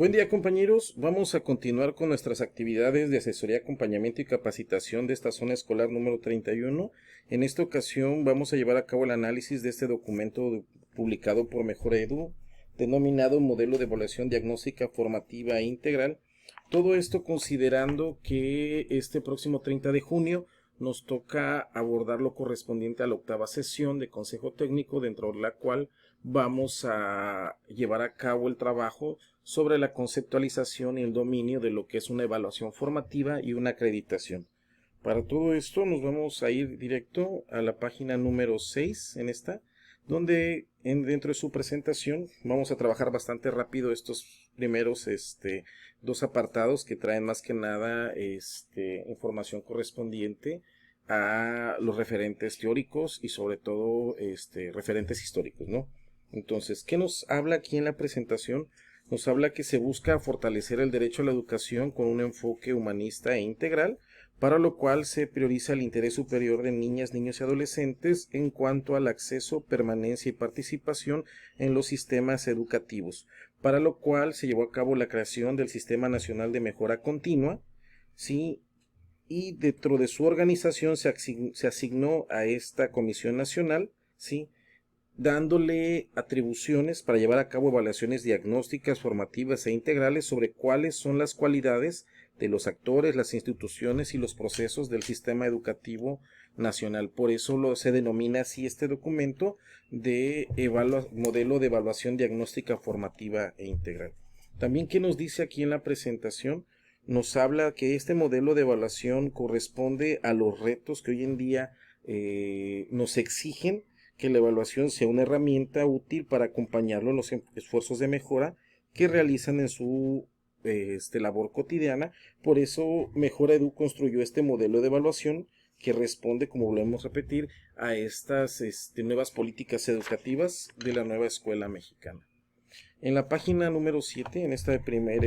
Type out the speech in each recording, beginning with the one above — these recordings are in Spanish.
Buen día, compañeros. Vamos a continuar con nuestras actividades de asesoría, acompañamiento y capacitación de esta zona escolar número 31. En esta ocasión vamos a llevar a cabo el análisis de este documento publicado por Mejora Edu, denominado Modelo de Evaluación Diagnóstica Formativa e Integral. Todo esto considerando que este próximo 30 de junio nos toca abordar lo correspondiente a la octava sesión de Consejo Técnico, dentro de la cual vamos a llevar a cabo el trabajo sobre la conceptualización y el dominio de lo que es una evaluación formativa y una acreditación. Para todo esto nos vamos a ir directo a la página número 6 en esta, donde dentro de su presentación vamos a trabajar bastante rápido estos primeros dos apartados que traen más que nada información correspondiente a los referentes teóricos y sobre todo referentes históricos, ¿no? Entonces, ¿qué nos habla aquí en la presentación? Nos habla que se busca fortalecer el derecho a la educación con un enfoque humanista e integral, para lo cual se prioriza el interés superior de niñas, niños y adolescentes en cuanto al acceso, permanencia y participación en los sistemas educativos, para lo cual se llevó a cabo la creación del Sistema Nacional de Mejora Continua, ¿sí? Y dentro de su organización se asignó a esta Comisión Nacional, ¿sí?, dándole atribuciones para llevar a cabo evaluaciones diagnósticas, formativas e integrales sobre cuáles son las cualidades de los actores, las instituciones y los procesos del sistema educativo nacional. Por eso se denomina así este documento de modelo de evaluación diagnóstica, formativa e integral. También, ¿qué nos dice aquí en la presentación? Nos habla que este modelo de evaluación corresponde a los retos que hoy en día nos exigen que la evaluación sea una herramienta útil para acompañarlo en los esfuerzos de mejora que realizan en su labor cotidiana. Por eso Mejora Edu construyó este modelo de evaluación que responde, como volvemos a repetir, a estas nuevas políticas educativas de la nueva escuela mexicana. En la página número 7, en este primer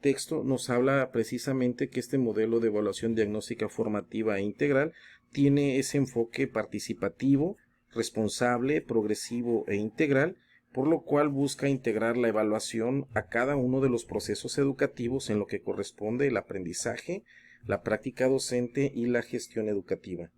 texto, nos habla precisamente que este modelo de evaluación diagnóstica formativa e integral tiene ese enfoque participativo, responsable, progresivo e integral, por lo cual busca integrar la evaluación a cada uno de los procesos educativos en lo que corresponde el aprendizaje, la práctica docente y la gestión educativa.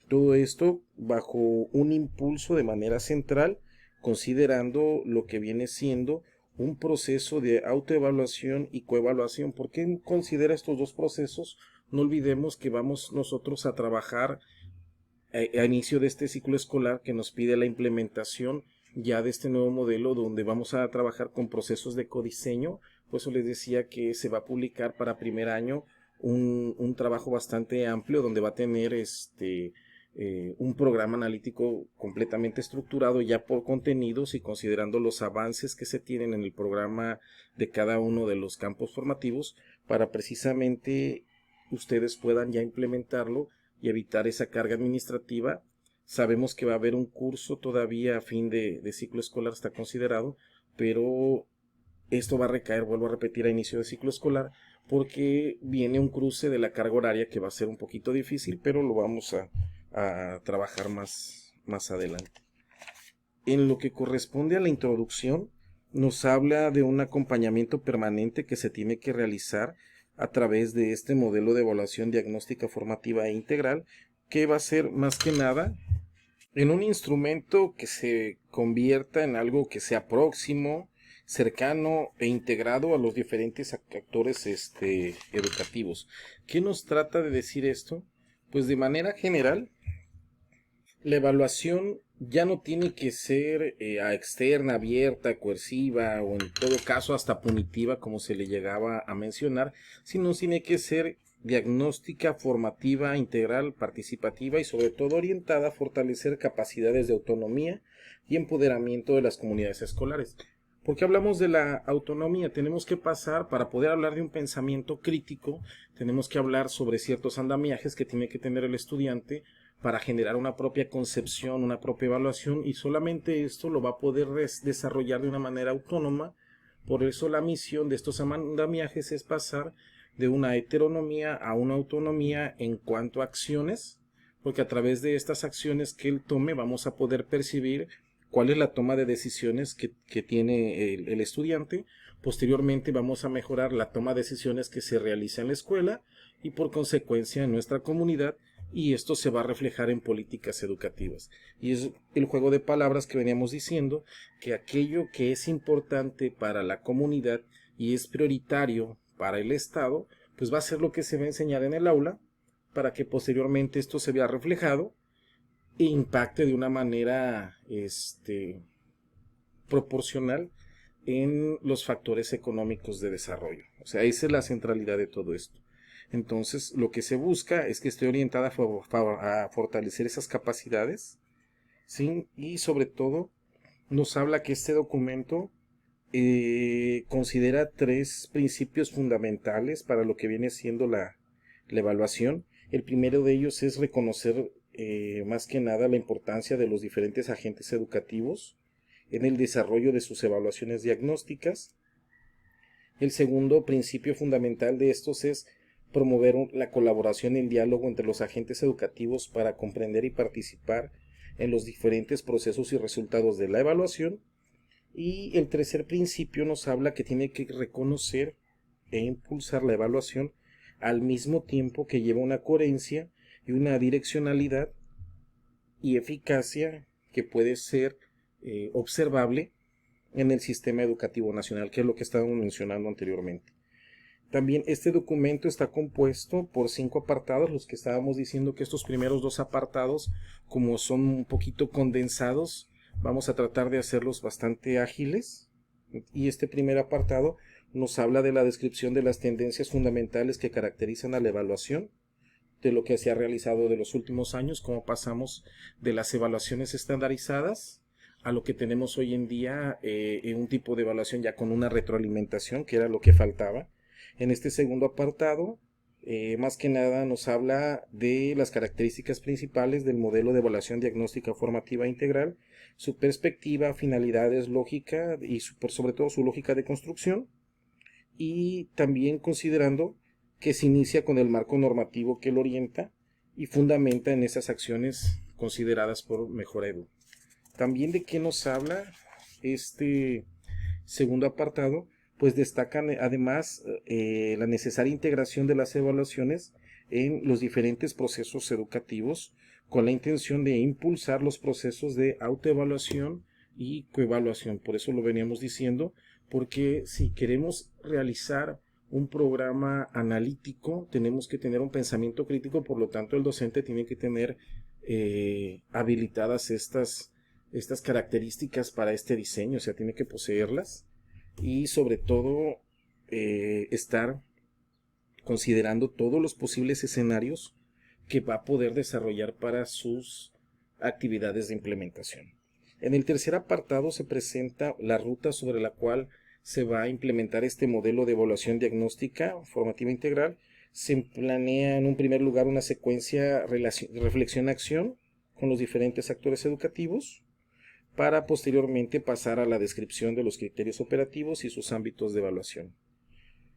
Todo esto bajo un impulso de manera central, considerando lo que viene siendo un proceso de autoevaluación y coevaluación. ¿Por qué considera estos dos procesos? No olvidemos que vamos nosotros a trabajar a inicio de este ciclo escolar que nos pide la implementación ya de este nuevo modelo, donde vamos a trabajar con procesos de codiseño. Por eso les decía que se va a publicar para primer año un trabajo bastante amplio, donde va a tener un programa analítico completamente estructurado ya por contenidos y considerando los avances que se tienen en el programa de cada uno de los campos formativos, para precisamente ustedes puedan ya implementarlo y evitar esa carga administrativa. Sabemos que va a haber un curso todavía a fin de ciclo escolar, está considerado, pero esto va a recaer, vuelvo a repetir, a inicio de ciclo escolar, porque viene un cruce de la carga horaria que va a ser un poquito difícil, pero lo vamos a trabajar más adelante. En lo que corresponde a la introducción, nos habla de un acompañamiento permanente que se tiene que realizar a través de este modelo de evaluación diagnóstica formativa e integral, que va a ser más que nada en un instrumento que se convierta en algo que sea próximo, cercano e integrado a los diferentes actores educativos. ¿Qué nos trata de decir esto? Pues de manera general, la evaluación ya no tiene que ser externa, abierta, coerciva o en todo caso hasta punitiva, como se le llegaba a mencionar, sino tiene que ser diagnóstica, formativa, integral, participativa y sobre todo orientada a fortalecer capacidades de autonomía y empoderamiento de las comunidades escolares. Porque hablamos de la autonomía, tenemos que pasar, para poder hablar de un pensamiento crítico, tenemos que hablar sobre ciertos andamiajes que tiene que tener el estudiante para generar una propia concepción, una propia evaluación, y solamente esto lo va a poder desarrollar de una manera autónoma. Por eso la misión de estos andamiajes es pasar de una heteronomía a una autonomía en cuanto a acciones, porque a través de estas acciones que él tome vamos a poder percibir cuál es la toma de decisiones que tiene el estudiante. Posteriormente vamos a mejorar la toma de decisiones que se realiza en la escuela y por consecuencia en nuestra comunidad, y esto se va a reflejar en políticas educativas. Y es el juego de palabras que veníamos diciendo, que aquello que es importante para la comunidad y es prioritario para el Estado, pues va a ser lo que se va a enseñar en el aula para que posteriormente esto se vea reflejado e impacte de una manera proporcional en los factores económicos de desarrollo. O sea, esa es la centralidad de todo esto. Entonces, lo que se busca es que esté orientada a fortalecer esas capacidades, ¿sí? Y sobre todo, nos habla que este documento considera 3 principios fundamentales para lo que viene siendo la evaluación. El primero de ellos es reconocer más que nada la importancia de los diferentes agentes educativos en el desarrollo de sus evaluaciones diagnósticas. El segundo principio fundamental de estos es promover la colaboración y el diálogo entre los agentes educativos para comprender y participar en los diferentes procesos y resultados de la evaluación. Y el tercer principio nos habla que tiene que reconocer e impulsar la evaluación al mismo tiempo que lleva una coherencia y una direccionalidad y eficacia que puede ser observable en el sistema educativo nacional, que es lo que estábamos mencionando anteriormente. También este documento está compuesto por 5 apartados, los que estábamos diciendo que estos primeros 2 apartados, como son un poquito condensados, vamos a tratar de hacerlos bastante ágiles. Y este primer apartado nos habla de la descripción de las tendencias fundamentales que caracterizan a la evaluación, de lo que se ha realizado de los últimos años, cómo pasamos de las evaluaciones estandarizadas a lo que tenemos hoy en día, un tipo de evaluación ya con una retroalimentación, que era lo que faltaba. En este segundo apartado, más que nada nos habla de las características principales del modelo de evaluación diagnóstica formativa integral, su perspectiva, finalidades, lógica y sobre todo su lógica de construcción, y también considerando que se inicia con el marco normativo que lo orienta y fundamenta en esas acciones consideradas por Mejora Edu. También de qué nos habla este segundo apartado, pues destacan además la necesaria integración de las evaluaciones en los diferentes procesos educativos con la intención de impulsar los procesos de autoevaluación y coevaluación. Por eso lo veníamos diciendo, porque si queremos realizar un programa analítico, tenemos que tener un pensamiento crítico, por lo tanto el docente tiene que tener habilitadas estas características para este diseño, o sea, tiene que poseerlas y sobre todo estar considerando todos los posibles escenarios que va a poder desarrollar para sus actividades de implementación. En el tercer apartado se presenta la ruta sobre la cual se va a implementar este modelo de evaluación diagnóstica formativa integral. Se planea en un primer lugar una secuencia reflexión-acción con los diferentes actores educativos, para posteriormente pasar a la descripción de los criterios operativos y sus ámbitos de evaluación.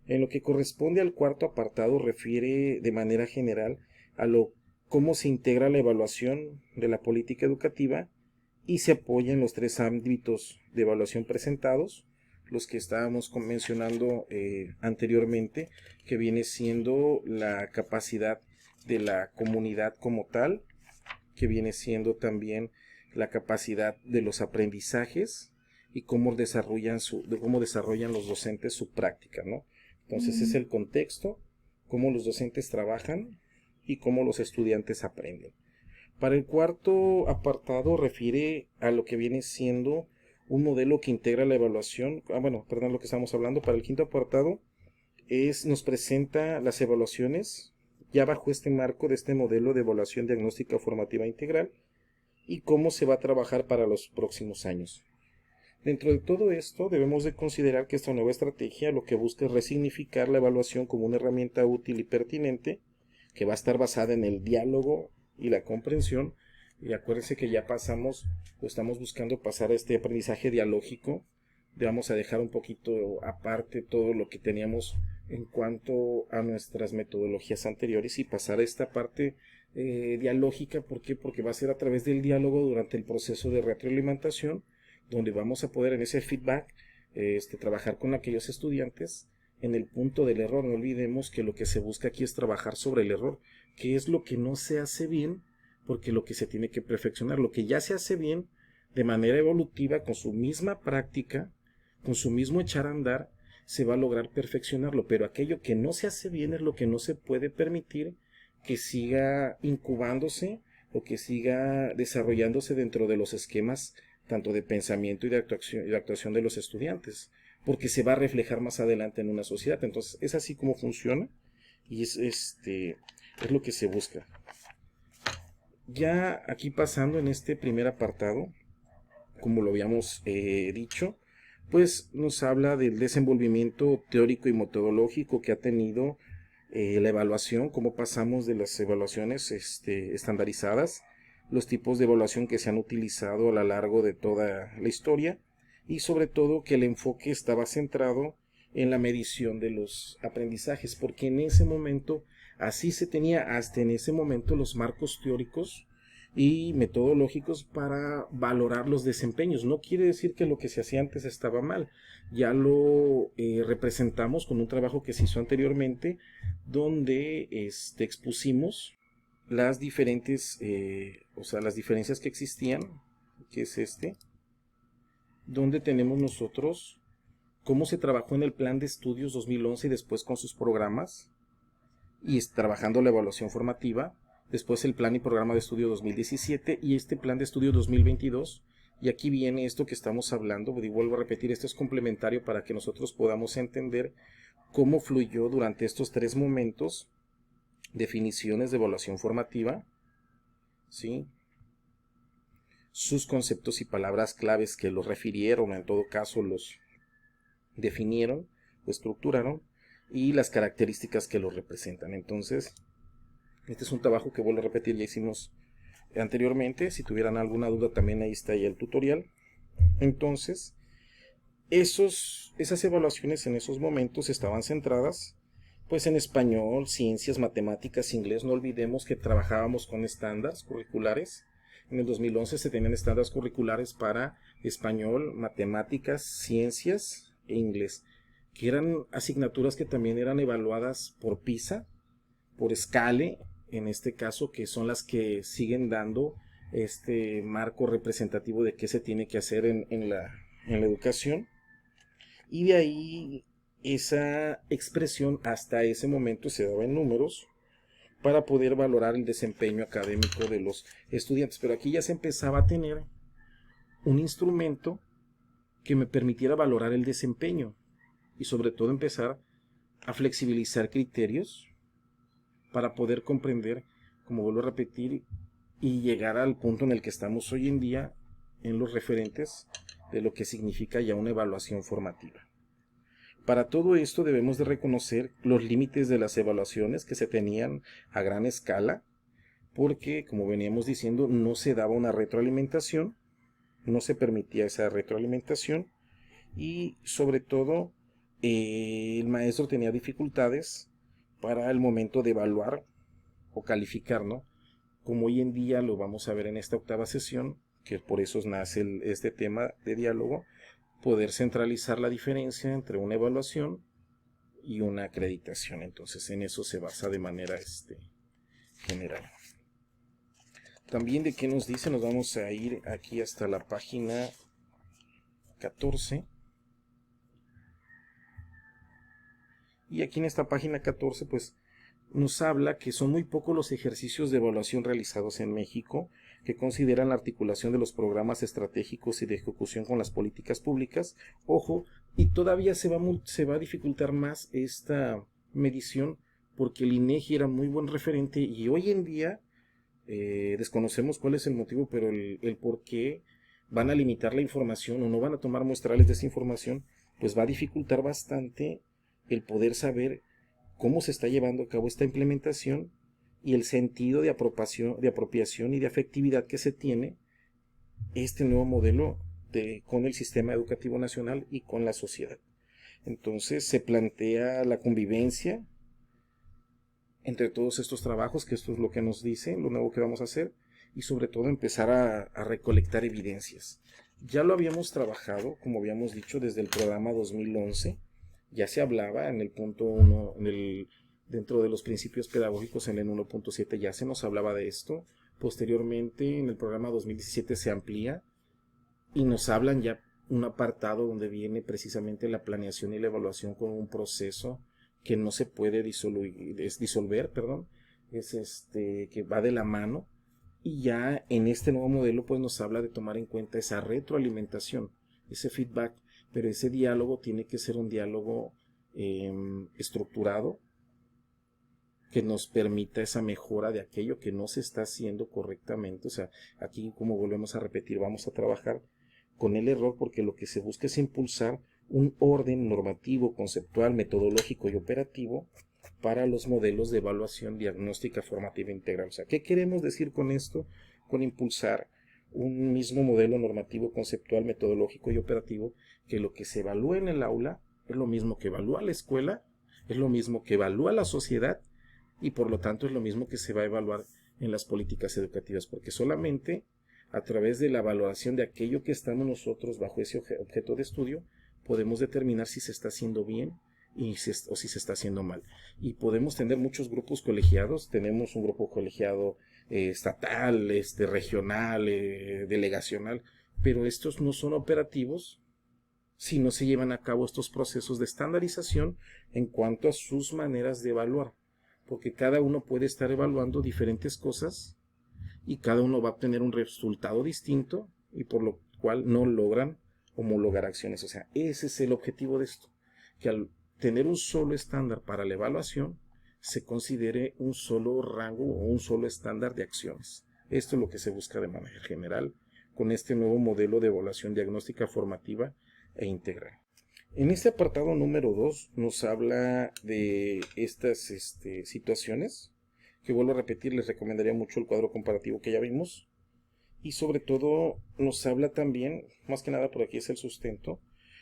En lo que corresponde al cuarto apartado, refiere de manera general a cómo se integra la evaluación de la política educativa y se apoya en los 3 ámbitos de evaluación presentados, los que estábamos mencionando anteriormente, que viene siendo la capacidad de la comunidad como tal, que viene siendo también la capacidad de los aprendizajes y cómo desarrollan los docentes su práctica, ¿no? Entonces es el contexto, cómo los docentes trabajan y cómo los estudiantes aprenden. Para el cuarto apartado refiere a lo que viene siendo un modelo que integra la evaluación. Lo que estamos hablando. Para el quinto apartado nos presenta las evaluaciones ya bajo este marco de este modelo de evaluación diagnóstica formativa integral y cómo se va a trabajar para los próximos años. Dentro de todo esto, debemos de considerar que esta nueva estrategia lo que busca es resignificar la evaluación como una herramienta útil y pertinente, que va a estar basada en el diálogo y la comprensión. Y acuérdense que ya estamos buscando pasar a este aprendizaje dialógico. Vamos a dejar un poquito aparte todo lo que teníamos en cuanto a nuestras metodologías anteriores y pasar a esta parte dialógica. ¿Por qué? Porque va a ser a través del diálogo durante el proceso de retroalimentación donde vamos a poder en ese feedback trabajar con aquellos estudiantes en el punto del error. No olvidemos que lo que se busca aquí es trabajar sobre el error, que es lo que no se hace bien, porque lo que se tiene que perfeccionar, lo que ya se hace bien de manera evolutiva, con su misma práctica, con su mismo echar a andar, se va a lograr perfeccionarlo, pero aquello que no se hace bien es lo que no se puede permitir que siga incubándose o que siga desarrollándose dentro de los esquemas tanto de pensamiento y de actuación de los estudiantes, porque se va a reflejar más adelante en una sociedad. Entonces es así como funciona y es lo que se busca. Ya aquí pasando en este primer apartado, como lo habíamos dicho, pues nos habla del desenvolvimiento teórico y metodológico que ha tenido la evaluación, cómo pasamos de las evaluaciones estandarizadas, los tipos de evaluación que se han utilizado a lo largo de toda la historia y sobre todo que el enfoque estaba centrado en la medición de los aprendizajes, porque en ese momento así se tenía hasta en ese momento los marcos teóricos y metodológicos para valorar los desempeños. No quiere decir que lo que se hacía antes estaba mal. Ya lo representamos con un trabajo que se hizo anteriormente, donde expusimos las diferentes, las diferencias que existían, que es donde tenemos nosotros cómo se trabajó en el plan de estudios 2011 y después con sus programas, y trabajando la evaluación formativa, después el plan y programa de estudio 2017 y este plan de estudio 2022. Y aquí viene esto que estamos hablando, y vuelvo a repetir, esto es complementario para que nosotros podamos entender cómo fluyó durante estos 3 momentos definiciones de evaluación formativa, ¿sí? Sus conceptos y palabras claves que los refirieron, en todo caso los definieron o estructuraron, y las características que los representan. Entonces, este es un trabajo que, vuelvo a repetir, ya hicimos anteriormente. Si tuvieran alguna duda, también ahí está ya el tutorial. Entonces, esas evaluaciones en esos momentos estaban centradas pues en español, ciencias, matemáticas, inglés. No olvidemos que trabajábamos con estándares curriculares. En el 2011 se tenían estándares curriculares para español, matemáticas, ciencias e inglés, que eran asignaturas que también eran evaluadas por PISA, por Scale, en este caso, que son las que siguen dando este marco representativo de qué se tiene que hacer en la educación. Y de ahí esa expresión hasta ese momento se daba en números para poder valorar el desempeño académico de los estudiantes. Pero aquí ya se empezaba a tener un instrumento que me permitiera valorar el desempeño y sobre todo empezar a flexibilizar criterios para poder comprender, como vuelvo a repetir, y llegar al punto en el que estamos hoy en día en los referentes de lo que significa ya una evaluación formativa. Para todo esto debemos de reconocer los límites de las evaluaciones que se tenían a gran escala, porque, como veníamos diciendo, no se daba una retroalimentación, no se permitía esa retroalimentación, y sobre todo el maestro tenía dificultades para el momento de evaluar o calificar, ¿no? Como hoy en día lo vamos a ver en esta octava sesión, que por eso nace este tema de diálogo, poder centralizar la diferencia entre una evaluación y una acreditación. Entonces en eso se basa de manera general. También de qué nos dice, nos vamos a ir aquí hasta la página 14. Y aquí en esta página 14 pues nos habla que son muy pocos los ejercicios de evaluación realizados en México que consideran la articulación de los programas estratégicos y de ejecución con las políticas públicas. Ojo, y todavía se va a dificultar más esta medición porque el INEGI era muy buen referente y hoy en día desconocemos cuál es el motivo, pero el por qué van a limitar la información o no van a tomar muestrales de esa información, pues va a dificultar bastante el poder saber cómo se está llevando a cabo esta implementación y el sentido de apropiación y de afectividad que se tiene este nuevo modelo con el sistema educativo nacional y con la sociedad. Entonces se plantea la convivencia entre todos estos trabajos, que esto es lo que nos dice, lo nuevo que vamos a hacer, y sobre todo empezar a recolectar evidencias. Ya lo habíamos trabajado, como habíamos dicho, desde el programa 2011. Ya se hablaba en el punto 1, dentro de los principios pedagógicos en el 1.7 ya se nos hablaba de esto. Posteriormente, en el programa 2017 se amplía y nos hablan ya un apartado donde viene precisamente la planeación y la evaluación con un proceso que no se puede disolver, perdón, que va de la mano. Y ya en este nuevo modelo pues nos habla de tomar en cuenta esa retroalimentación, ese feedback, pero ese diálogo tiene que ser un diálogo estructurado que nos permita esa mejora de aquello que no se está haciendo correctamente. O sea, aquí como volvemos a repetir, vamos a trabajar con el error porque lo que se busca es impulsar un orden normativo, conceptual, metodológico y operativo para los modelos de evaluación diagnóstica formativa integral. O sea, ¿qué queremos decir con esto? Con impulsar un mismo modelo normativo, conceptual, metodológico y operativo, que lo que se evalúa en el aula es lo mismo que evalúa la escuela, es lo mismo que evalúa la sociedad y por lo tanto es lo mismo que se va a evaluar en las políticas educativas, porque solamente a través de la valoración de aquello que estamos nosotros bajo ese objeto de estudio podemos determinar si se está haciendo bien o si se está haciendo mal. Y podemos tener muchos grupos colegiados. Tenemos un grupo colegiado estatal, regional, delegacional, pero estos no son operativos si no se llevan a cabo estos procesos de estandarización en cuanto a sus maneras de evaluar, porque cada uno puede estar evaluando diferentes cosas y cada uno va a obtener un resultado distinto y por lo cual no logran homologar acciones. O sea, ese es el objetivo de esto, que al tener un solo estándar para la evaluación se considere un solo rango o un solo estándar de acciones. Esto es lo que se busca de manera general con este nuevo modelo de evaluación diagnóstica formativa e integral. En este apartado número 2 nos habla de estas situaciones, que vuelvo a repetir, les recomendaría mucho el cuadro comparativo que ya vimos, y sobre todo nos habla también, más que nada por aquí es el sustento,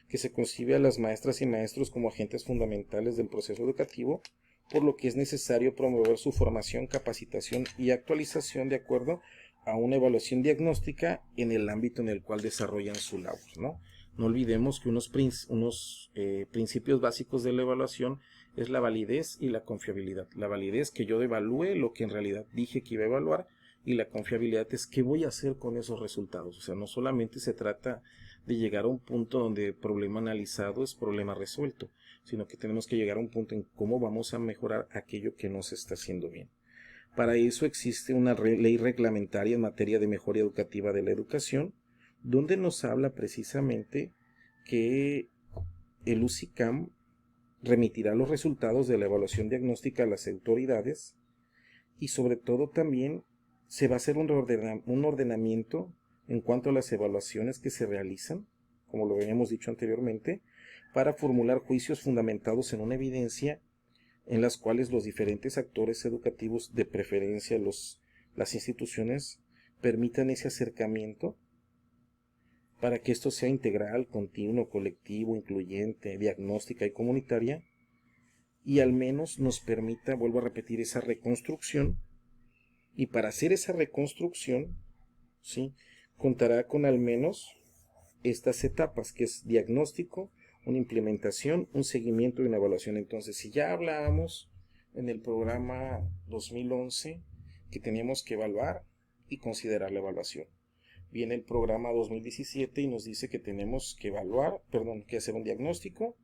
que se concibe a las maestras y maestros como agentes fundamentales del proceso educativo, por lo que es necesario promover su formación, capacitación y actualización de acuerdo a una evaluación diagnóstica en el ámbito en el cual desarrollan su labor, ¿no? No olvidemos que unos principios básicos de la evaluación es la validez y la confiabilidad. La validez, que yo evalúe lo que en realidad dije que iba a evaluar, y la confiabilidad es qué voy a hacer con esos resultados. O sea, no solamente se trata de llegar a un punto donde problema analizado es problema resuelto, sino que tenemos que llegar a un punto en cómo vamos a mejorar aquello que no se está haciendo bien. Para eso existe una ley reglamentaria en materia de mejora educativa de la educación, donde nos habla precisamente que el UCICAM remitirá los resultados de la evaluación diagnóstica a las autoridades y sobre todo también se va a hacer un ordenamiento en cuanto a las evaluaciones que se realizan, como lo habíamos dicho anteriormente, para formular juicios fundamentados en una evidencia en las cuales los diferentes actores educativos, de preferencia las instituciones, permitan ese acercamiento para que esto sea integral, continuo, colectivo, incluyente, diagnóstica y comunitaria, y al menos nos permita, vuelvo a repetir, esa reconstrucción. Y para hacer esa reconstrucción, ¿sí?, contará con al menos estas etapas, que es diagnóstico, una implementación, un seguimiento y una evaluación. Entonces, si ya hablábamos en el programa 2011 que teníamos que evaluar y considerar la evaluación, viene el programa 2017 y nos dice que tenemos que que hacer un diagnóstico,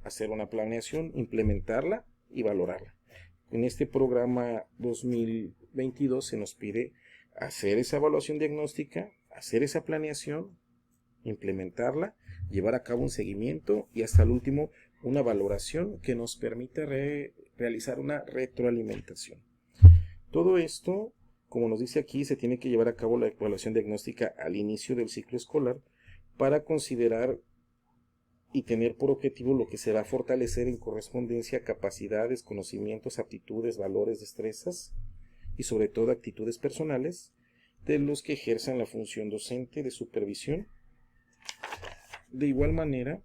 hacer una planeación, implementarla y valorarla. En este programa 2022 se nos pide hacer esa evaluación diagnóstica, hacer esa planeación, implementarla, llevar a cabo un seguimiento y hasta el último una valoración que nos permita realizar una retroalimentación. Todo esto, como nos dice aquí, se tiene que llevar a cabo la evaluación diagnóstica al inicio del ciclo escolar para considerar y tener por objetivo lo que se va a fortalecer en correspondencia a capacidades, conocimientos, aptitudes, valores, destrezas y sobre todo actitudes personales de los que ejerzan la función docente de supervisión. De igual manera,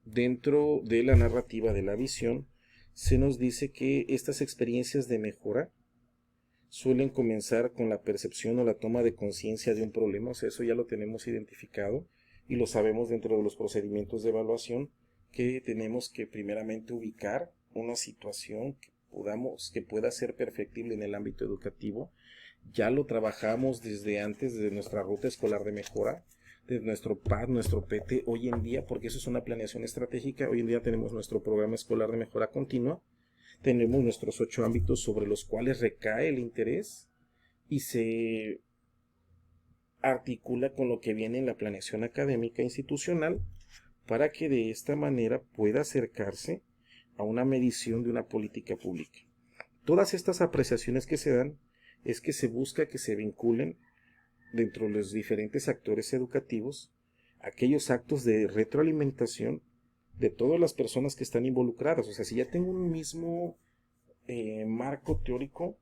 dentro de la narrativa de la visión, se nos dice que estas experiencias de mejora suelen comenzar con la percepción o la toma de conciencia de un problema, o sea, eso ya lo tenemos identificado y lo sabemos dentro de los procedimientos de evaluación, que tenemos que primeramente ubicar una situación que pueda ser perfectible en el ámbito educativo. Ya lo trabajamos desde antes de nuestra ruta escolar de mejora, de nuestro PAD, nuestro PT, hoy en día, porque eso es una planeación estratégica. Hoy en día tenemos nuestro programa escolar de mejora continua, tenemos nuestros 8 ámbitos sobre los cuales recae el interés y se articula con lo que viene en la planeación académica institucional, para que de esta manera pueda acercarse a una medición de una política pública. Todas estas apreciaciones que se dan es que se busca que se vinculen dentro de los diferentes actores educativos aquellos actos de retroalimentación de todas las personas que están involucradas. O sea, si ya tengo un mismo marco teórico,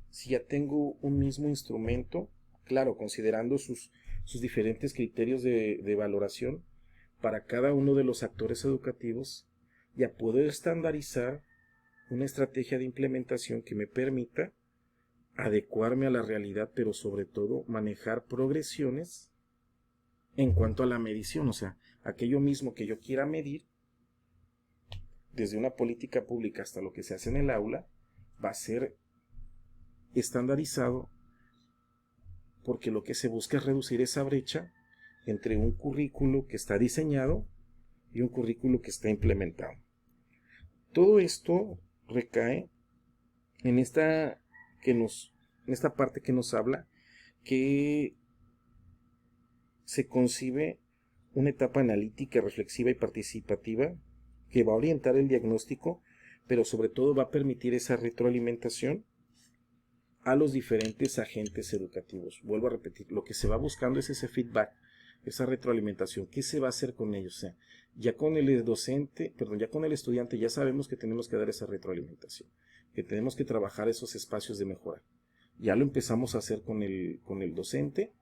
si ya tengo un mismo instrumento, claro, considerando sus diferentes criterios de valoración para cada uno de los actores educativos, ya puedo estandarizar una estrategia de implementación que me permita adecuarme a la realidad, pero sobre todo manejar progresiones en cuanto a la medición. O sea, aquello mismo que yo quiera medir, desde una política pública hasta lo que se hace en el aula, va a ser estandarizado, porque lo que se busca es reducir esa brecha entre un currículo que está diseñado y un currículo que está implementado. Todo esto recae en esta parte que nos habla que se concibe una etapa analítica, reflexiva y participativa que va a orientar el diagnóstico, pero sobre todo va a permitir esa retroalimentación a los diferentes agentes educativos. Vuelvo a repetir, lo que se va buscando es ese feedback, esa retroalimentación. ¿Qué se va a hacer con ellos? O sea, ya con el docente, ya con el estudiante ya sabemos que tenemos que dar esa retroalimentación, que tenemos que trabajar esos espacios de mejora. Ya lo empezamos a hacer con el docente,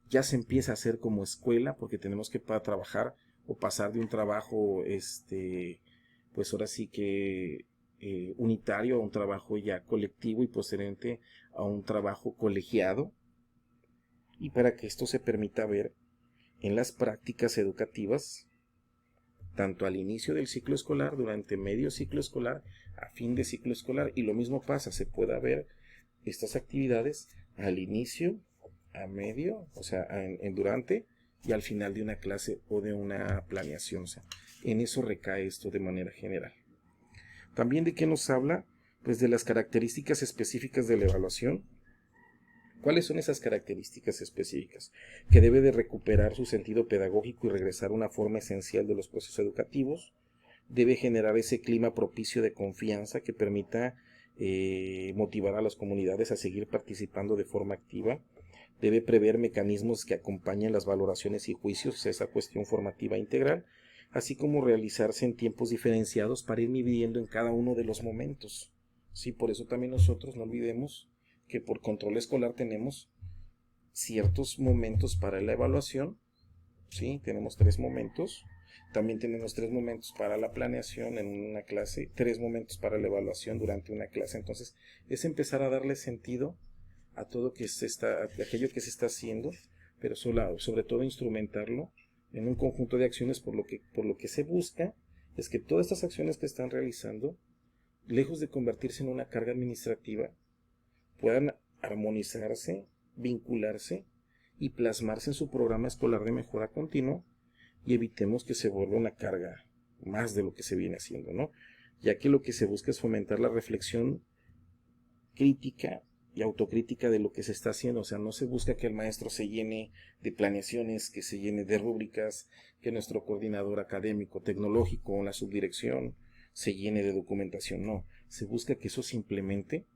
ya se empieza a hacer como escuela, porque tenemos que trabajar o pasar de un trabajo, pues ahora sí que unitario a un trabajo ya colectivo y posteriormente a un trabajo colegiado, y para que esto se permita ver en las prácticas educativas, tanto al inicio del ciclo escolar, durante medio ciclo escolar, a fin de ciclo escolar, y lo mismo pasa, se pueda ver estas actividades al inicio, a medio, o sea, durante y al final de una clase o de una planeación. O sea, en eso recae esto de manera general. También, ¿de qué nos habla? Pues de las características específicas de la evaluación. ¿Cuáles son esas características específicas? Que debe de recuperar su sentido pedagógico y regresar a una forma esencial de los procesos educativos. Debe generar ese clima propicio de confianza que permita motivar a las comunidades a seguir participando de forma activa. Debe prever mecanismos que acompañen las valoraciones y juicios, esa cuestión formativa integral, así como realizarse en tiempos diferenciados para ir midiendo en cada uno de los momentos. Sí, por eso también nosotros no olvidemos que por control escolar tenemos ciertos momentos para la evaluación. Sí, tenemos 3 momentos. También tenemos 3 momentos para la planeación en una clase, 3 momentos para la evaluación durante una clase. Entonces, es empezar a darle sentido a todo aquello que se está haciendo, pero sobre todo instrumentarlo en un conjunto de acciones, por lo que se busca es que todas estas acciones que están realizando, lejos de convertirse en una carga administrativa, puedan armonizarse, vincularse y plasmarse en su programa escolar de mejora continua, y evitemos que se vuelva una carga más de lo que se viene haciendo, ¿no? Ya que lo que se busca es fomentar la reflexión crítica y autocrítica de lo que se está haciendo. O sea, no se busca que el maestro se llene de planeaciones, que se llene de rúbricas, que nuestro coordinador académico, tecnológico o la subdirección se llene de documentación. No, se busca que eso se implemente,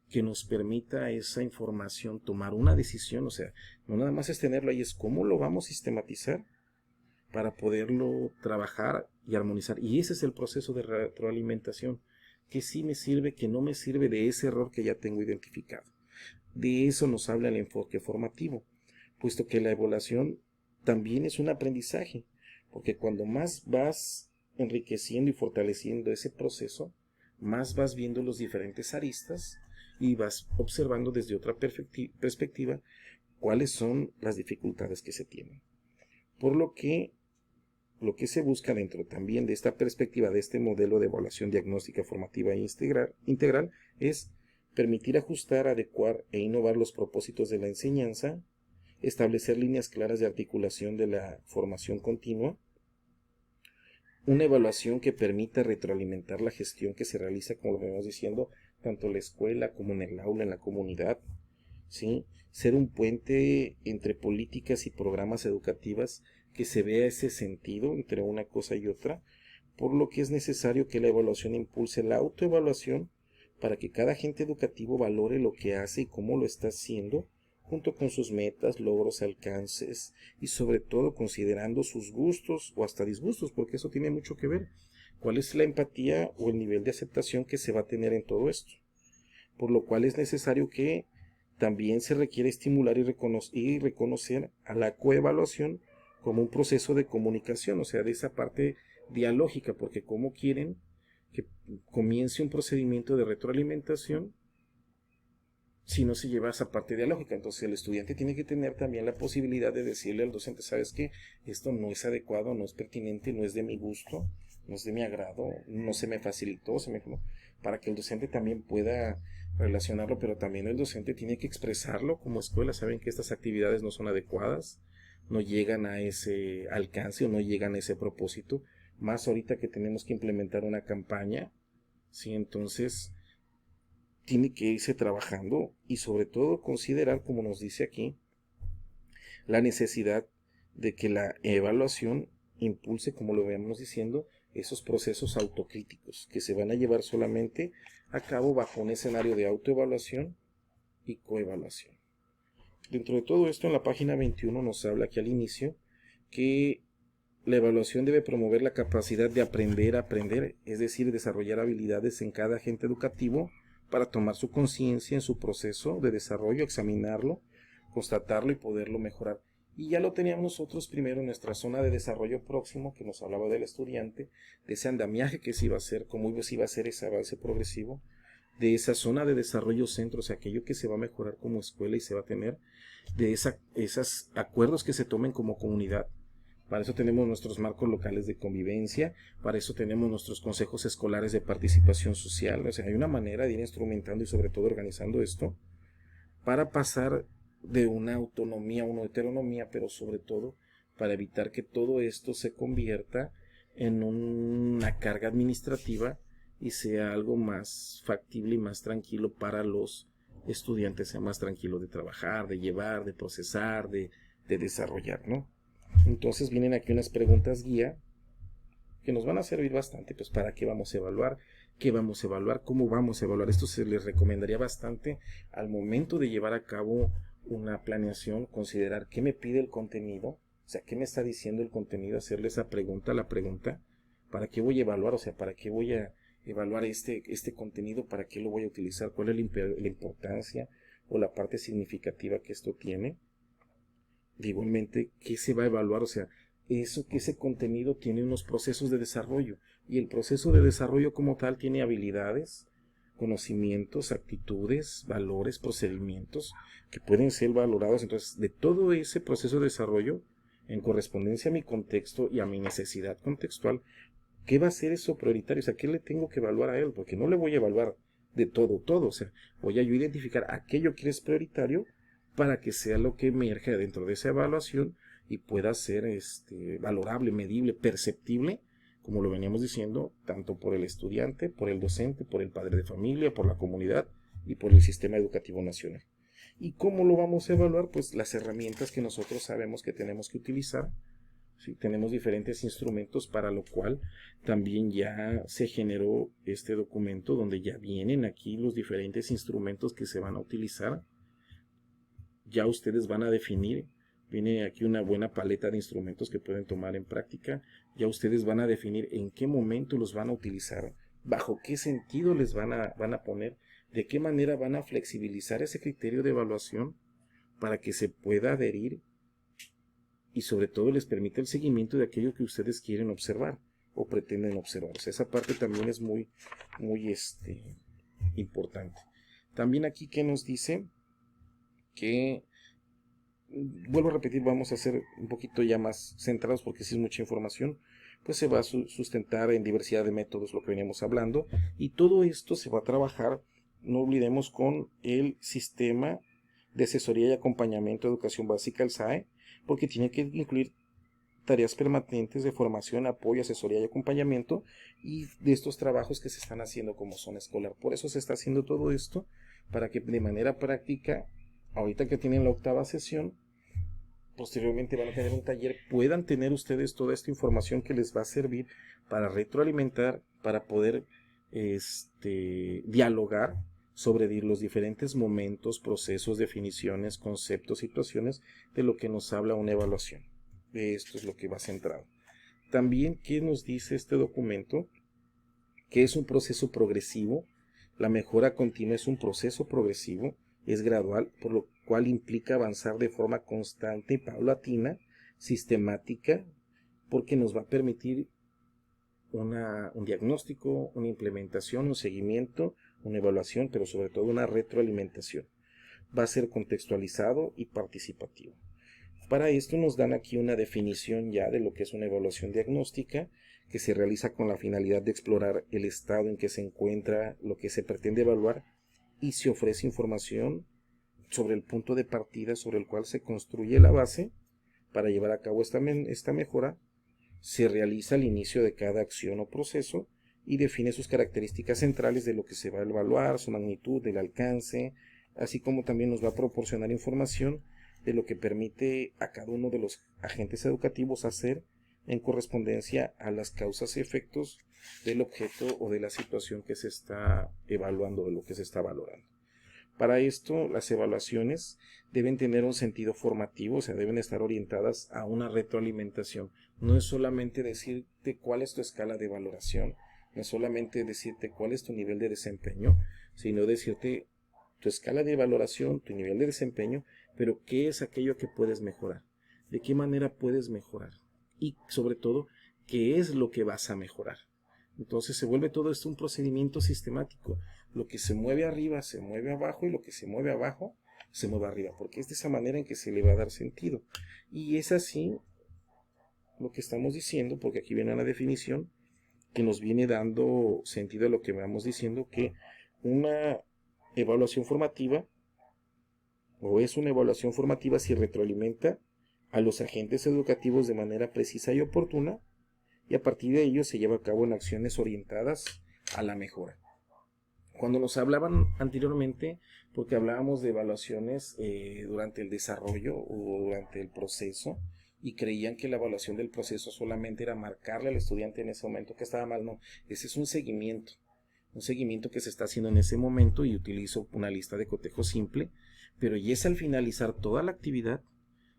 que nos permita esa información tomar una decisión. O sea, no nada más es tenerlo ahí, es cómo lo vamos a sistematizar para poderlo trabajar y armonizar. Y ese es el proceso de retroalimentación. ¿Qué sí me sirve, qué no me sirve de ese error que ya tengo identificado? De eso nos habla el enfoque formativo, puesto que la evaluación también es un aprendizaje, porque cuando más vas enriqueciendo y fortaleciendo ese proceso, más vas viendo los diferentes aristas y vas observando desde otra perspectiva cuáles son las dificultades que se tienen. Por lo que se busca dentro también de esta perspectiva, de este modelo de evaluación diagnóstica formativa e integral, es permitir ajustar, adecuar e innovar los propósitos de la enseñanza, establecer líneas claras de articulación de la formación continua, una evaluación que permita retroalimentar la gestión que se realiza, como lo venimos diciendo, tanto en la escuela como en el aula, en la comunidad, ¿sí? Ser un puente entre políticas y programas educativas, que se vea ese sentido entre una cosa y otra, por lo que es necesario que la evaluación impulse la autoevaluación para que cada agente educativo valore lo que hace y cómo lo está haciendo, junto con sus metas, logros, alcances y sobre todo considerando sus gustos o hasta disgustos, porque eso tiene mucho que ver. ¿Cuál es la empatía o el nivel de aceptación que se va a tener en todo esto? Por lo cual es necesario que también se requiere estimular y reconocer a la coevaluación como un proceso de comunicación, o sea, de esa parte dialógica, porque cómo quieren que comience un procedimiento de retroalimentación si no se lleva esa parte dialógica. Entonces el estudiante tiene que tener también la posibilidad de decirle al docente, sabes que esto no es adecuado, no es pertinente, no es de mi gusto, no es de mi agrado, no se me facilitó, para que el docente también pueda relacionarlo, pero también el docente tiene que expresarlo como escuela. Saben que estas actividades no son adecuadas, no llegan a ese alcance o no llegan a ese propósito, más ahorita que tenemos que implementar una campaña, ¿sí? Entonces tiene que irse trabajando y sobre todo considerar, como nos dice aquí, la necesidad de que la evaluación impulse, como lo veníamos diciendo, esos procesos autocríticos que se van a llevar solamente a cabo bajo un escenario de autoevaluación y coevaluación. Dentro de todo esto, en la página 21 nos habla aquí al inicio que la evaluación debe promover la capacidad de aprender a aprender, es decir, desarrollar habilidades en cada agente educativo para tomar su conciencia en su proceso de desarrollo, examinarlo, constatarlo y poderlo mejorar. Y ya lo teníamos nosotros primero en nuestra zona de desarrollo próximo, que nos hablaba del estudiante, de ese andamiaje que se iba a hacer, cómo se iba a hacer ese avance progresivo, de esa zona de desarrollo centro, o sea, aquello que se va a mejorar como escuela y se va a tener, de esos acuerdos que se tomen como comunidad. Para eso tenemos nuestros marcos locales de convivencia, para eso tenemos nuestros consejos escolares de participación social. O sea, hay una manera de ir instrumentando y sobre todo organizando esto para pasar de una autonomía a una heteronomía, pero sobre todo para evitar que todo esto se convierta en una carga administrativa y sea algo más factible y más tranquilo para los estudiantes, sea más tranquilo de trabajar, de llevar, de procesar, de desarrollar, ¿no? Entonces vienen aquí unas preguntas guía que nos van a servir bastante, pues para qué vamos a evaluar, qué vamos a evaluar, cómo vamos a evaluar. Esto se les recomendaría bastante al momento de llevar a cabo una planeación, considerar qué me pide el contenido, o sea, qué me está diciendo el contenido, hacerle esa pregunta, la pregunta, para qué voy a evaluar, o sea, para qué voy a evaluar este contenido, para qué lo voy a utilizar, cuál es la importancia o la parte significativa que esto tiene. Igualmente, ¿qué se va a evaluar? O sea, ese contenido tiene unos procesos de desarrollo y el proceso de desarrollo como tal tiene habilidades, conocimientos, actitudes, valores, procedimientos que pueden ser valorados. Entonces, de todo ese proceso de desarrollo, en correspondencia a mi contexto y a mi necesidad contextual, ¿qué va a ser eso prioritario? O sea, ¿qué le tengo que evaluar a él? Porque no le voy a evaluar de todo. O sea, voy a yo identificar aquello que es prioritario para que sea lo que emerge dentro de esa evaluación y pueda ser valorable, medible, perceptible, como lo veníamos diciendo, tanto por el estudiante, por el docente, por el padre de familia, por la comunidad y por el sistema educativo nacional. ¿Y cómo lo vamos a evaluar? Pues las herramientas que nosotros sabemos que tenemos que utilizar. ¿Sí? Tenemos diferentes instrumentos, para lo cual también ya se generó este documento donde ya vienen aquí los diferentes instrumentos que se van a utilizar. Ya ustedes van a definir, viene aquí una buena paleta de instrumentos que pueden tomar en práctica. Ya ustedes van a definir en qué momento los van a utilizar, bajo qué sentido les van a poner, de qué manera van a flexibilizar ese criterio de evaluación para que se pueda adherir y sobre todo les permite el seguimiento de aquello que ustedes quieren observar o pretenden observar. O sea, esa parte también es muy, muy importante. También aquí que nos dice que, vuelvo a repetir, vamos a ser un poquito ya más centrados porque si es mucha información, pues se va a sustentar en diversidad de métodos, lo que veníamos hablando, y todo esto se va a trabajar, no olvidemos, con el sistema de asesoría y acompañamiento de educación básica, el SAE, porque tiene que incluir tareas permanentes de formación, apoyo, asesoría y acompañamiento, y de estos trabajos que se están haciendo como zona escolar. Por eso se está haciendo todo esto, para que de manera práctica, ahorita que tienen la 8ª sesión, posteriormente van a tener un taller, puedan tener ustedes toda esta información que les va a servir para retroalimentar, para poder dialogar sobre los diferentes momentos, procesos, definiciones, conceptos, situaciones de lo que nos habla una evaluación. De esto es lo que va centrado. También, ¿qué nos dice este documento? Que es un proceso progresivo. La mejora continua es un proceso progresivo, es gradual, por lo cual implica avanzar de forma constante y paulatina, sistemática, porque nos va a permitir un diagnóstico, una implementación, un seguimiento, una evaluación, pero sobre todo una retroalimentación. Va a ser contextualizado y participativo. Para esto nos dan aquí una definición ya de lo que es una evaluación diagnóstica, que se realiza con la finalidad de explorar el estado en que se encuentra lo que se pretende evaluar y se ofrece información sobre el punto de partida sobre el cual se construye la base para llevar a cabo esta mejora. Se realiza al inicio de cada acción o proceso y define sus características centrales de lo que se va a evaluar, su magnitud, el alcance, así como también nos va a proporcionar información de lo que permite a cada uno de los agentes educativos hacer en correspondencia a las causas y efectos del objeto o de la situación que se está evaluando, de lo que se está valorando. Para esto, las evaluaciones deben tener un sentido formativo, o sea, deben estar orientadas a una retroalimentación. No es solamente decirte cuál es tu escala de valoración, no es solamente decirte cuál es tu nivel de desempeño, sino decirte tu escala de valoración, tu nivel de desempeño, pero qué es aquello que puedes mejorar, de qué manera puedes mejorar y sobre todo, qué es lo que vas a mejorar. Entonces se vuelve todo esto un procedimiento sistemático. Lo que se mueve arriba se mueve abajo y lo que se mueve abajo se mueve arriba, porque es de esa manera en que se le va a dar sentido. Y es así lo que estamos diciendo, porque aquí viene la definición que nos viene dando sentido a lo que vamos diciendo, que una evaluación formativa o es una evaluación formativa si retroalimenta a los agentes educativos de manera precisa y oportuna, y a partir de ello se lleva a cabo en acciones orientadas a la mejora. Cuando nos hablaban anteriormente, porque hablábamos de evaluaciones durante el desarrollo o durante el proceso, y creían que la evaluación del proceso solamente era marcarle al estudiante en ese momento que estaba mal. No, ese es un seguimiento que se está haciendo en ese momento, y utilizo una lista de cotejo simple, pero y es al finalizar toda la actividad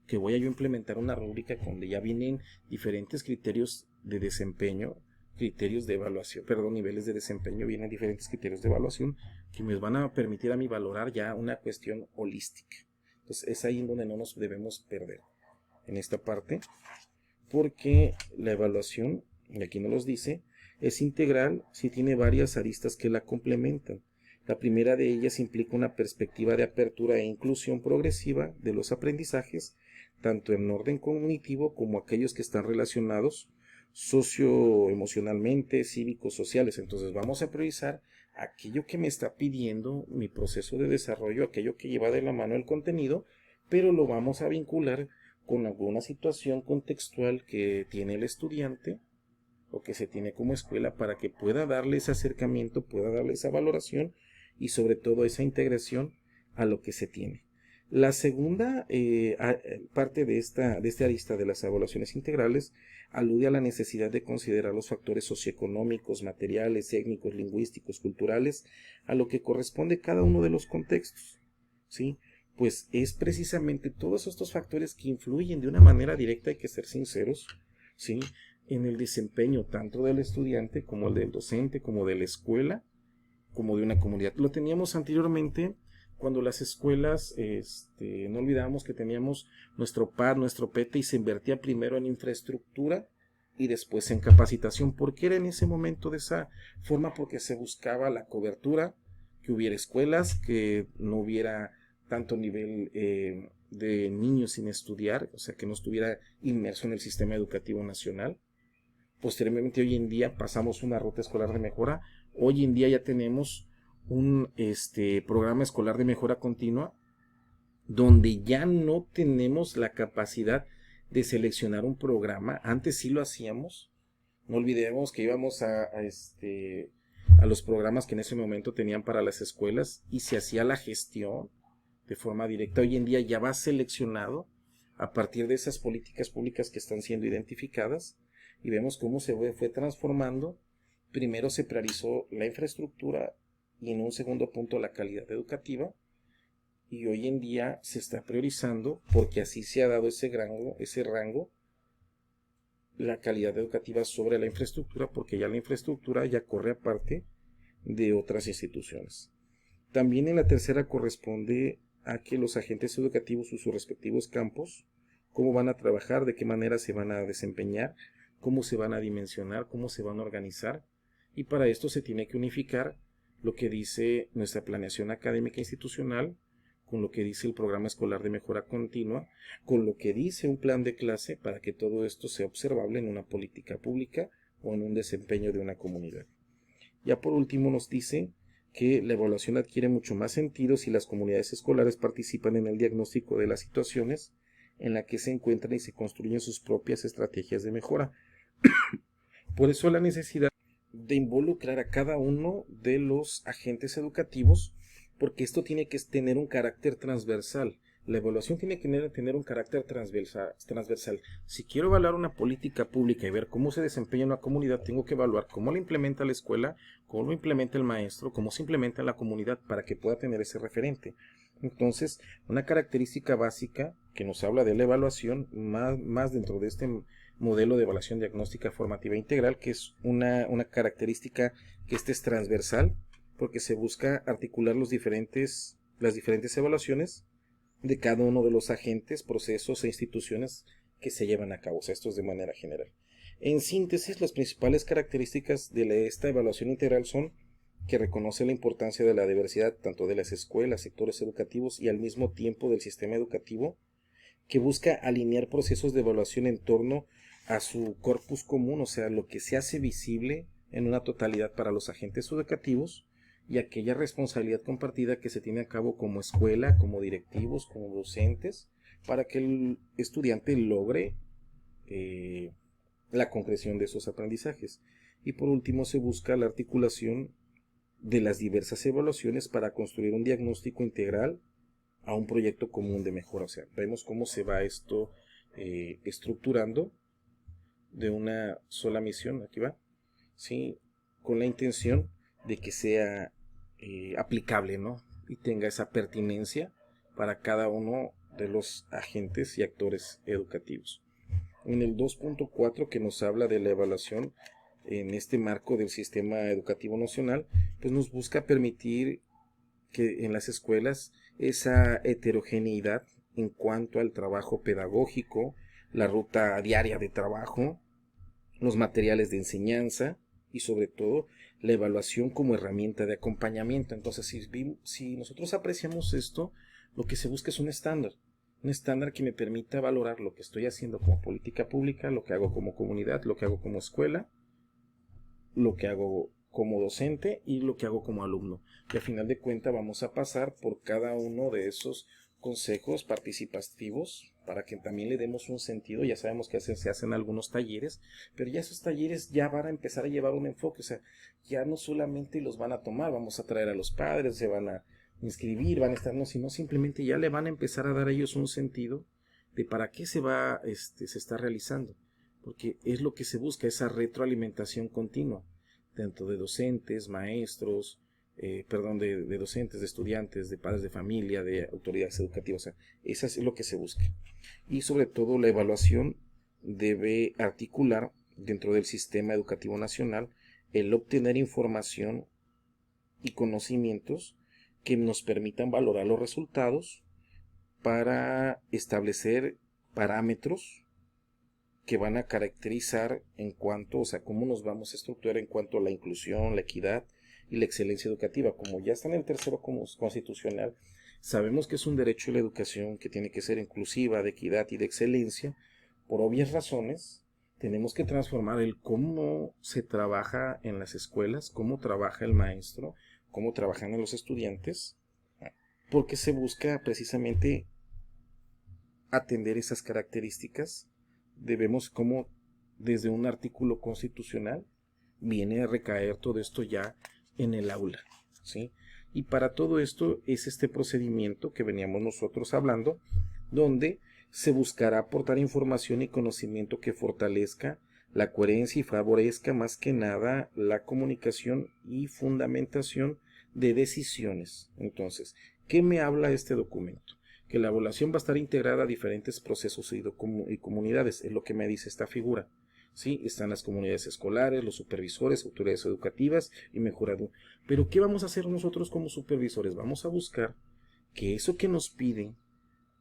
que voy a yo implementar una rúbrica donde ya vienen diferentes criterios de desempeño, criterios de evaluación, niveles de desempeño, vienen diferentes criterios de evaluación que me van a permitir a mí valorar ya una cuestión holística. Entonces es ahí en donde no nos debemos perder en esta parte, porque la evaluación, y aquí nos los dice, es integral si tiene varias aristas que la complementan. La primera de ellas implica una perspectiva de apertura e inclusión progresiva de los aprendizajes, tanto en orden cognitivo como aquellos que están relacionados socioemocionalmente, cívicos, sociales. Entonces vamos a priorizar aquello que me está pidiendo mi proceso de desarrollo, aquello que lleva de la mano el contenido, pero lo vamos a vincular con alguna situación contextual que tiene el estudiante o que se tiene como escuela, para que pueda darle ese acercamiento, pueda darle esa valoración y sobre todo esa integración a lo que se tiene. La segunda parte de esta arista de las evaluaciones integrales alude a la necesidad de considerar los factores socioeconómicos, materiales, étnicos, lingüísticos, culturales, a lo que corresponde cada uno de los contextos, ¿sí? Pues es precisamente todos estos factores que influyen de una manera directa, hay que ser sinceros, ¿sí?, en el desempeño tanto del estudiante como el del docente, como de la escuela, como de una comunidad. Lo teníamos anteriormente cuando las escuelas, no olvidábamos que teníamos nuestro PAD, nuestro PT, y se invertía primero en infraestructura y después en capacitación. ¿Por qué era en ese momento de esa forma? Porque se buscaba la cobertura que hubiera escuelas, que no hubiera tanto nivel de niños sin estudiar, o sea, que no estuviera inmerso en el sistema educativo nacional. Posteriormente, hoy en día pasamos una ruta escolar de mejora. Hoy en día ya tenemos un programa escolar de mejora continua, donde ya no tenemos la capacidad de seleccionar un programa. Antes sí lo hacíamos. No olvidemos que íbamos a los programas que en ese momento tenían para las escuelas y se hacía la gestión de forma directa. Hoy en día ya va seleccionado a partir de esas políticas públicas que están siendo identificadas, y vemos cómo se fue transformando. Primero se priorizó la infraestructura y en un segundo punto la calidad educativa, y hoy en día se está priorizando, porque así se ha dado ese rango, la calidad educativa sobre la infraestructura, porque ya la infraestructura ya corre aparte de otras instituciones. También en la tercera corresponde a que los agentes educativos en sus respectivos campos, cómo van a trabajar, de qué manera se van a desempeñar, cómo se van a dimensionar, cómo se van a organizar, y para esto se tiene que unificar lo que dice nuestra planeación académica institucional, con lo que dice el programa escolar de mejora continua, con lo que dice un plan de clase, para que todo esto sea observable en una política pública o en un desempeño de una comunidad. Ya por último nos dice que la evaluación adquiere mucho más sentido si las comunidades escolares participan en el diagnóstico de las situaciones en las que se encuentran y se construyen sus propias estrategias de mejora. Por eso la necesidad de involucrar a cada uno de los agentes educativos, porque esto tiene que tener un carácter transversal. La evaluación tiene que tener un carácter transversal. Si quiero evaluar una política pública y ver cómo se desempeña una comunidad, tengo que evaluar cómo la implementa la escuela, cómo lo implementa el maestro, cómo se implementa en la comunidad, para que pueda tener ese referente. Entonces, una característica básica que nos habla de la evaluación, más dentro de este modelo de evaluación diagnóstica formativa integral, que es una característica que es transversal, porque se busca articular las diferentes evaluaciones de cada uno de los agentes, procesos e instituciones que se llevan a cabo. O sea, esto es de manera general. En síntesis, las principales características de esta evaluación integral son que reconoce la importancia de la diversidad tanto de las escuelas, sectores educativos y al mismo tiempo del sistema educativo, que busca alinear procesos de evaluación en torno a su corpus común, o sea, lo que se hace visible en una totalidad para los agentes educativos, y aquella responsabilidad compartida que se tiene a cabo como escuela, como directivos, como docentes, para que el estudiante logre la concreción de esos aprendizajes. Y por último, se busca la articulación de las diversas evaluaciones para construir un diagnóstico integral a un proyecto común de mejora. O sea, vemos cómo se va esto estructurando de una sola misión. Aquí va, ¿sí? Con la intención de que sea aplicable, ¿no? Y tenga esa pertinencia para cada uno de los agentes y actores educativos. En el 2.4, que nos habla de la evaluación en este marco del sistema educativo nacional, pues nos busca permitir que en las escuelas esa heterogeneidad en cuanto al trabajo pedagógico, la ruta diaria de trabajo, los materiales de enseñanza y sobre todo la evaluación como herramienta de acompañamiento. Entonces, si nosotros apreciamos esto, lo que se busca es un estándar que me permita valorar lo que estoy haciendo como política pública, lo que hago como comunidad, lo que hago como escuela, lo que hago como docente y lo que hago como alumno. Y a final de cuentas vamos a pasar por cada uno de esos consejos participativos para que también le demos un sentido. Ya sabemos que se hacen algunos talleres, pero ya esos talleres ya van a empezar a llevar un enfoque. O sea, ya no solamente los van a tomar, vamos a traer a los padres, se van a inscribir, van a estar, no, sino simplemente ya le van a empezar a dar a ellos un sentido de para qué se está realizando, porque es lo que se busca, esa retroalimentación continua, tanto de docentes, maestros, de docentes, de estudiantes, de padres de familia, de autoridades educativas. O sea, eso es lo que se busca. Y sobre todo la evaluación debe articular dentro del sistema educativo nacional el obtener información y conocimientos que nos permitan valorar los resultados para establecer parámetros que van a caracterizar en cuanto, o sea, cómo nos vamos a estructurar en cuanto a la inclusión, la equidad y la excelencia educativa. Como ya está en el tercero constitucional, sabemos que es un derecho a la educación que tiene que ser inclusiva, de equidad y de excelencia. Por obvias razones, tenemos que transformar el cómo se trabaja en las escuelas, cómo trabaja el maestro, cómo trabajan los estudiantes, porque se busca precisamente atender esas características. Debemos, como desde un artículo constitucional, viene a recaer todo esto ya en el aula, ¿sí? Y para todo esto es este procedimiento que veníamos nosotros hablando, donde se buscará aportar información y conocimiento que fortalezca la coherencia y favorezca más que nada la comunicación y fundamentación de decisiones. Entonces, ¿qué me habla este documento? Que la evaluación va a estar integrada a diferentes procesos y comunidades, es lo que me dice esta figura. ¿Sí? Están las comunidades escolares, los supervisores, autoridades educativas y mejorado. Pero ¿qué vamos a hacer nosotros como supervisores? Vamos a buscar que eso que nos piden,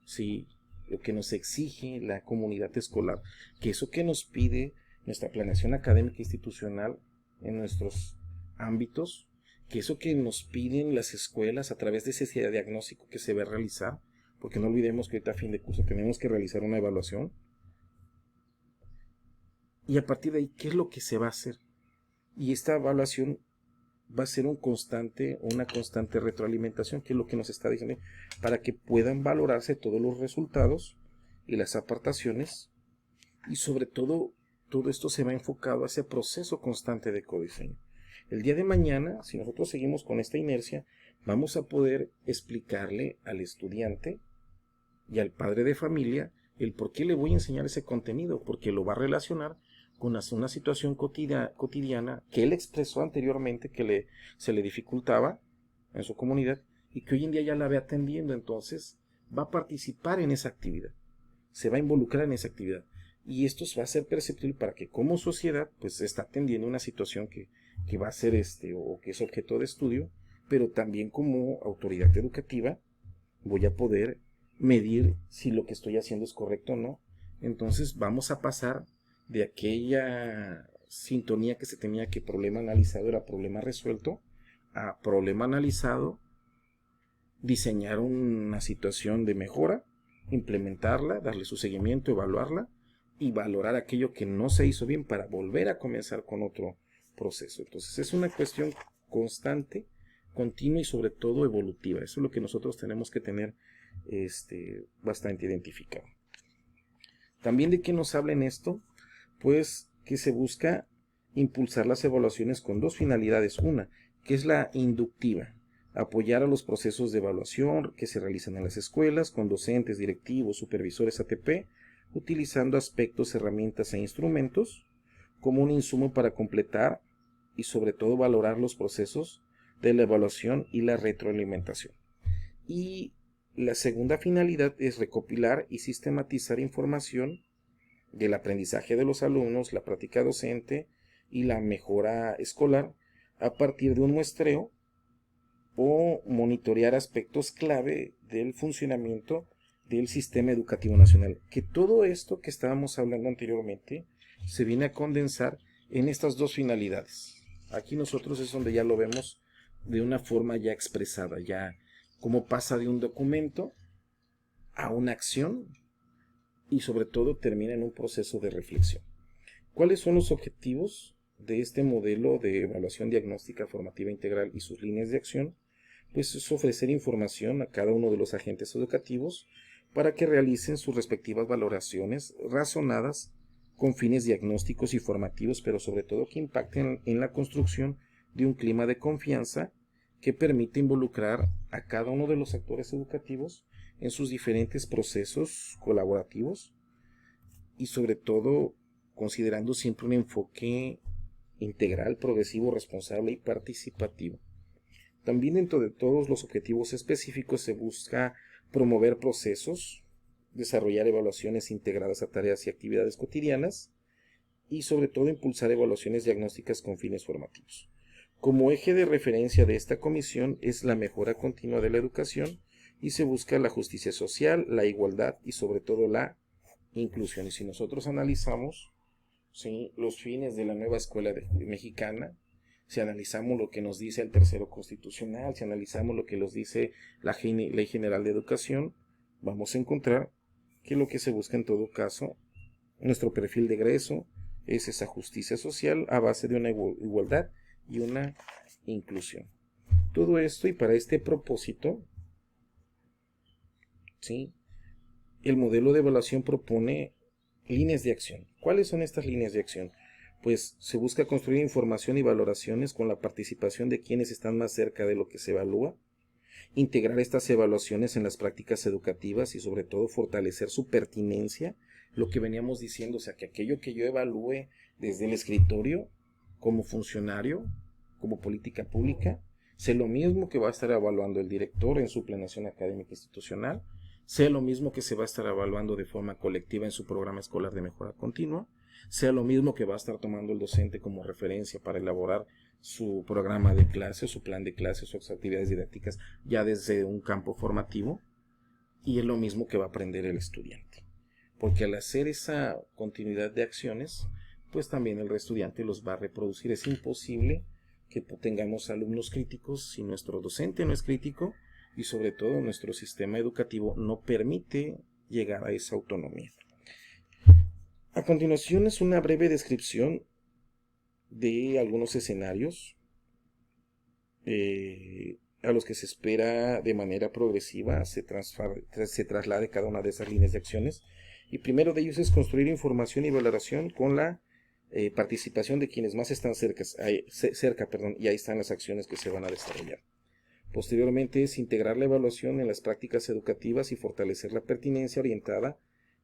¿sí? Lo que nos exige la comunidad escolar, que eso que nos pide nuestra planeación académica institucional en nuestros ámbitos, que eso que nos piden las escuelas a través de ese diagnóstico que se va a realizar, porque no olvidemos que ahorita a fin de curso tenemos que realizar una evaluación. Y a partir de ahí, ¿qué es lo que se va a hacer? Y esta evaluación va a ser una constante retroalimentación, que es lo que nos está diciendo, para que puedan valorarse todos los resultados y las aportaciones, y sobre todo esto se va enfocado a ese proceso constante de codiseño. El día de mañana, si nosotros seguimos con esta inercia, vamos a poder explicarle al estudiante y al padre de familia el por qué le voy a enseñar ese contenido, porque lo va a relacionar con una situación cotidiana que él expresó anteriormente que se le dificultaba en su comunidad y que hoy en día ya la ve atendiendo. Entonces va a participar en esa actividad, se va a involucrar en esa actividad, y esto va a ser perceptible para que como sociedad pues se está atendiendo una situación que va a ser o que es objeto de estudio, pero también como autoridad educativa voy a poder medir si lo que estoy haciendo es correcto o no. Entonces vamos a pasar de aquella sintonía que se tenía, que problema analizado era problema resuelto, a problema analizado, diseñar una situación de mejora, implementarla, darle su seguimiento, evaluarla y valorar aquello que no se hizo bien para volver a comenzar con otro proceso. Entonces es una cuestión constante, continua y sobre todo evolutiva. Eso es lo que nosotros tenemos que tener bastante identificado. También de qué nos habla en esto, pues que se busca impulsar las evaluaciones con dos finalidades. Una, que es la inductiva, apoyar a los procesos de evaluación que se realizan en las escuelas con docentes, directivos, supervisores ATP, utilizando aspectos, herramientas e instrumentos como un insumo para completar y sobre todo valorar los procesos de la evaluación y la retroalimentación. Y la segunda finalidad es recopilar y sistematizar información del aprendizaje de los alumnos, la práctica docente y la mejora escolar a partir de un muestreo o monitorear aspectos clave del funcionamiento del sistema educativo nacional. Que todo esto que estábamos hablando anteriormente se viene a condensar en estas dos finalidades. Aquí nosotros es donde ya lo vemos de una forma ya expresada, ya cómo pasa de un documento a una acción y sobre todo termina en un proceso de reflexión. ¿Cuáles son los objetivos de este modelo de evaluación diagnóstica formativa integral y sus líneas de acción? Pues es ofrecer información a cada uno de los agentes educativos para que realicen sus respectivas valoraciones razonadas con fines diagnósticos y formativos, pero sobre todo que impacten en la construcción de un clima de confianza que permite involucrar a cada uno de los actores educativos en sus diferentes procesos colaborativos y sobre todo considerando siempre un enfoque integral, progresivo, responsable y participativo. También dentro de todos los objetivos específicos se busca promover procesos, desarrollar evaluaciones integradas a tareas y actividades cotidianas y sobre todo impulsar evaluaciones diagnósticas con fines formativos. Como eje de referencia de esta comisión es la mejora continua de la educación y se busca la justicia social, la igualdad y sobre todo la inclusión. Y si nosotros analizamos, ¿sí?, los fines de la nueva escuela mexicana, si analizamos lo que nos dice el tercero constitucional, si analizamos lo que nos dice la Ley General de Educación, vamos a encontrar que lo que se busca en todo caso, nuestro perfil de egreso, es esa justicia social a base de una igualdad y una inclusión. Todo esto, y para este propósito, ¿sí?, el modelo de evaluación propone líneas de acción. ¿Cuáles son estas líneas de acción? Pues se busca construir información y valoraciones con la participación de quienes están más cerca de lo que se evalúa, integrar estas evaluaciones en las prácticas educativas y sobre todo fortalecer su pertinencia, lo que veníamos diciendo, o sea, que aquello que yo evalúe desde el escritorio, como funcionario, como política pública, sea lo mismo que va a estar evaluando el director en su planeación académica institucional, sea lo mismo que se va a estar evaluando de forma colectiva en su programa escolar de mejora continua, sea lo mismo que va a estar tomando el docente como referencia para elaborar su programa de clase, su plan de clase, sus actividades didácticas ya desde un campo formativo, y es lo mismo que va a aprender el estudiante. Porque al hacer esa continuidad de acciones, pues también el estudiante los va a reproducir. Es imposible que tengamos alumnos críticos si nuestro docente no es crítico, y sobre todo nuestro sistema educativo no permite llegar a esa autonomía. A continuación es una breve descripción de algunos escenarios a los que se espera de manera progresiva se traslade cada una de esas líneas de acciones. Y primero de ellos es construir información y valoración con la participación de quienes más están cerca, y ahí están las acciones que se van a desarrollar. Posteriormente es integrar la evaluación en las prácticas educativas y fortalecer la pertinencia orientada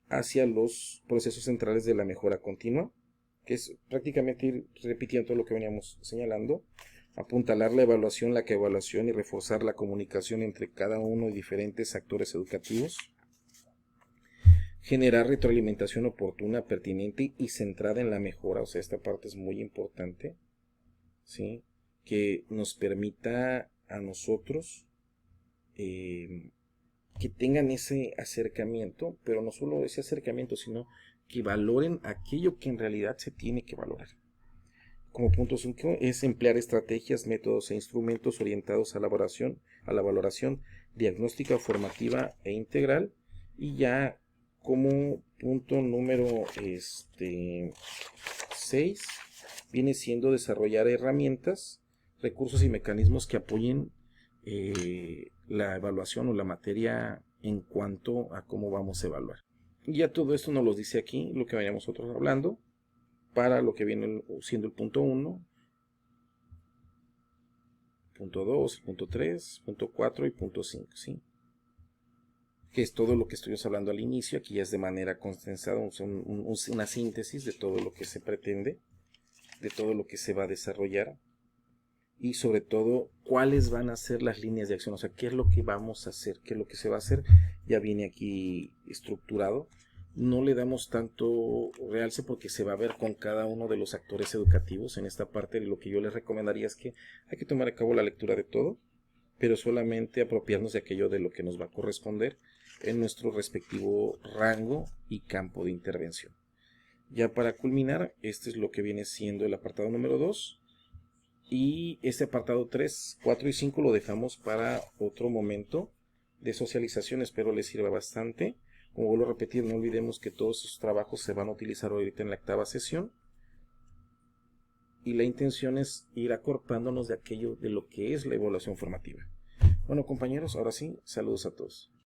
hacia los procesos centrales de la mejora continua, que es prácticamente ir repitiendo lo que veníamos señalando, apuntalar la evaluación y reforzar la comunicación entre cada uno de diferentes actores educativos, generar retroalimentación oportuna, pertinente y centrada en la mejora, o sea, esta parte es muy importante, ¿sí?, que nos permita a nosotros que tengan ese acercamiento, pero no solo ese acercamiento, sino que valoren aquello que en realidad se tiene que valorar. Como punto 5 es emplear estrategias, métodos e instrumentos orientados a la valoración diagnóstica, formativa e integral. Y ya como punto número 6 viene siendo desarrollar herramientas, recursos y mecanismos que apoyen la evaluación o la materia en cuanto a cómo vamos a evaluar. Y ya todo esto nos lo dice aquí, lo que veníamos nosotros hablando, para lo que viene siendo el punto 1, punto 2, punto 3, punto 4 y punto 5, ¿sí? Que es todo lo que estuvimos hablando al inicio. Aquí ya es de manera condensada, una síntesis de todo lo que se pretende, de todo lo que se va a desarrollar, y sobre todo cuáles van a ser las líneas de acción, o sea, qué es lo que vamos a hacer, qué es lo que se va a hacer, ya viene aquí estructurado. No le damos tanto realce porque se va a ver con cada uno de los actores educativos. En esta parte lo que yo les recomendaría es que hay que tomar a cabo la lectura de todo, pero solamente apropiarnos de aquello de lo que nos va a corresponder en nuestro respectivo rango y campo de intervención. Ya para culminar, este es lo que viene siendo el apartado número 2, y este apartado 3, 4 y 5 lo dejamos para otro momento de socialización. Espero les sirva bastante. Como vuelvo a repetir, no olvidemos que todos esos trabajos se van a utilizar ahorita en la 8ª sesión, y la intención es ir acorpándonos de aquello de lo que es la evaluación formativa. Bueno, compañeros, ahora sí, saludos a todos.